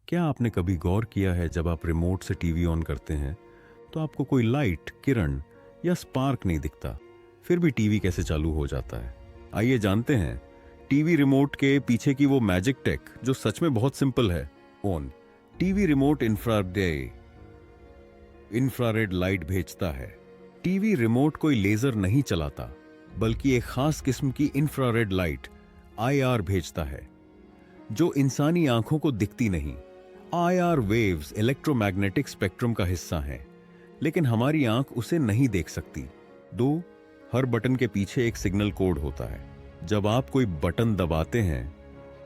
क्या आपने कभी गौर किया है जब आप रिमोट से टीवी ऑन करते हैं तो आपको कोई लाइट, किरण या स्पार्क नहीं दिखता, फिर भी टीवी कैसे चालू हो जाता है? आइए जानते हैं टीवी रिमोट के पीछे की वो मैजिक टेक जो सच में बहुत सिंपल है। On TV remote infrared light भेजता है। टीवी रिमोट कोई लेजर नहीं चलाता, बल्कि एक खास किस्म की इंफ्रारेड लाइट IR भेजता है जो इंसानी आंखों को दिखती नहीं। IR वेव्स इलेक्ट्रोमैग्नेटिक स्पेक्ट्रम का हिस्सा हैं, लेकिन हमारी आंख उसे नहीं देख सकती। हर बटन के पीछे एक सिग्नल कोड होता है। जब आप कोई बटन दबाते हैं,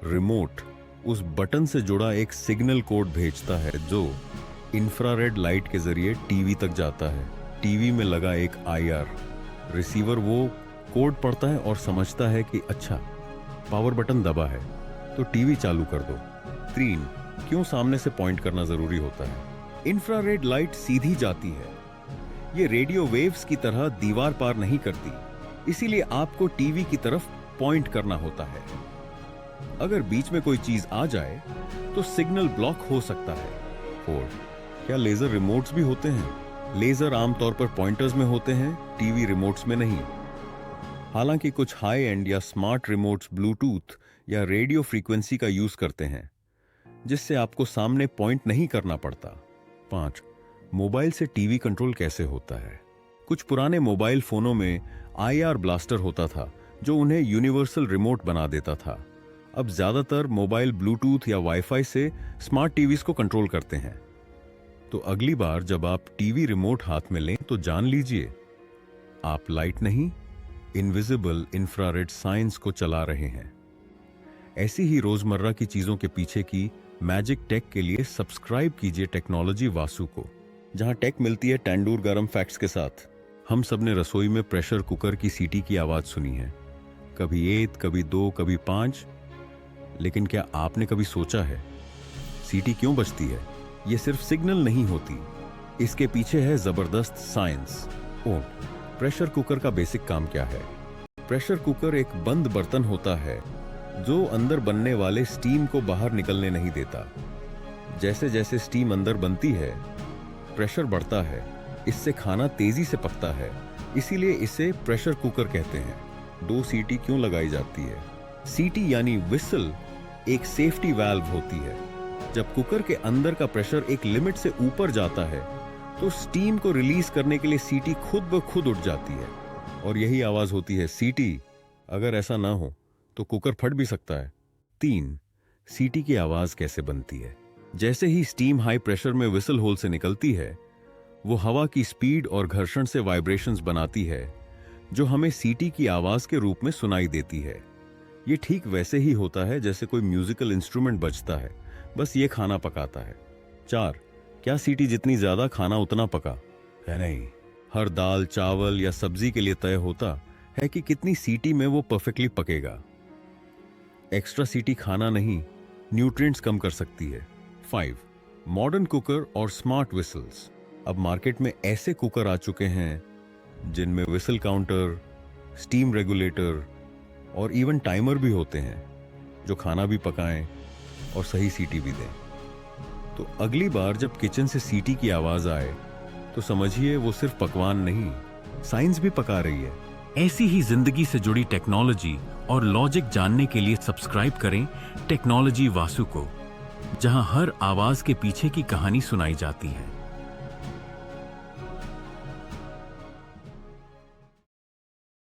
रिमोट उस बटन से जुड़ा एक सिग्नल कोड भेजता है जो इंफ्रारेड लाइट के जरिए टीवी तक जाता है। टीवी में लगा एक IR रिसीवर वो कोड पढ़ता है और समझता है कि अच्छा, पावर बटन दबा है तो टीवी चालू कर दो। 3. क्यों सामने से पॉइंट करना जरूरी होता है? इंफ्रारेड लाइट सीधी जाती है, ये रेडियो वेव्स की तरह दीवार पार नहीं करती, इसीलिए आपको टीवी की तरफ पॉइंट करना होता है। अगर बीच में कोई चीज आ जाए तो सिग्नल ब्लॉक हो सकता है। 4. क्या लेजर रिमोट्स भी होते हैं? लेजर आमतौर पर पॉइंटर्स में होते हैं, टीवी रिमोट्स में नहीं। हालांकि कुछ हाई एंड या स्मार्ट रिमोट्स ब्लूटूथ या रेडियो फ्रीक्वेंसी का यूज करते हैं, जिससे आपको सामने पॉइंट नहीं करना पड़ता। 5. मोबाइल से टीवी कंट्रोल कैसे होता है? कुछ पुराने मोबाइल फोनों में IR ब्लास्टर होता था जो उन्हें यूनिवर्सल रिमोट बना देता था। अब ज्यादातर मोबाइल ब्लूटूथ या वाईफाई से स्मार्ट टीवीज को कंट्रोल करते हैं। तो अगली बार जब आप टीवी रिमोट हाथ में लें तो जान लीजिए, आप लाइट नहीं, इनविजिबल इंफ्रारेड साइंस को चला रहे हैं। ऐसी ही रोजमर्रा की चीजों के पीछे की मैजिक टेक के लिए सब्सक्राइब कीजिए टेक्नोलॉजी वासु को, जहां टेक मिलती है टैंडूर गरम फैक्ट्स के साथ। हम सब ने रसोई में प्रेशर कुकर की सीटी की आवाज सुनी है, कभी 1, कभी 2, कभी 5। लेकिन क्या आपने कभी सोचा है सीटी क्यों बजती है? यह सिर्फ सिग्नल नहीं होती, इसके पीछे है जबरदस्त साइंस। प्रेशर कुकर का बेसिक काम क्या है? प्रेशर कुकर एक बंद बर्तन होता है जो अंदर बनने वाले स्टीम को बाहर निकलने नहीं देता। जैसे जैसे स्टीम अंदर बनती है, प्रेशर बढ़ता है, इससे खाना तेजी से पकता है, इसीलिए इसे प्रेशर कुकर कहते हैं। 2 सीटी क्यों लगाई जाती है? सीटी यानी विसल एक सेफ्टी वाल्व होती है। जब कुकर के अंदर का प्रेशर एक लिमिट से ऊपर जाता है तो स्टीम को रिलीज करने के लिए सीटी खुद ब खुद उठ जाती है, और यही आवाज होती है सीटी। अगर ऐसा ना हो तो कुकर फट भी सकता है। 3. सीटी की आवाज कैसे बनती है? जैसे ही स्टीम हाई प्रेशर में विसल होल से निकलती है, वो हवा की स्पीड और घर्षण से वाइब्रेशंस बनाती है जो हमें सीटी की आवाज के रूप में सुनाई देती है। ये ठीक वैसे ही होता है जैसे कोई म्यूजिकल इंस्ट्रूमेंट बजता है, बस ये खाना पकाता है। 4. क्या सीटी जितनी ज्यादा खाना उतना पका है? नहीं, हर दाल, चावल या सब्जी के लिए तय होता है कि कितनी सीटी में वो परफेक्टली पकेगा। एक्स्ट्रा सीटी खाना नहीं, न्यूट्रिएंट्स कम कर सकती है। 5. मॉडर्न कुकर और स्मार्ट विसल्स। अब मार्केट में ऐसे कुकर आ चुके हैं जिनमें विसल काउंटर, स्टीम रेगुलेटर और इवन टाइमर भी होते हैं जो खाना भी पकाएं और सही सीटी भी दें। तो अगली बार जब किचन से सीटी की आवाज आए तो समझिए वो सिर्फ पकवान नहीं, साइंस भी पका रही है। ऐसी ही जिंदगी से जुड़ी टेक्नोलॉजी और लॉजिक जानने के लिए सब्सक्राइब करें टेक्नोलॉजी वासु को, जहां हर आवाज के पीछे की कहानी सुनाई जाती है।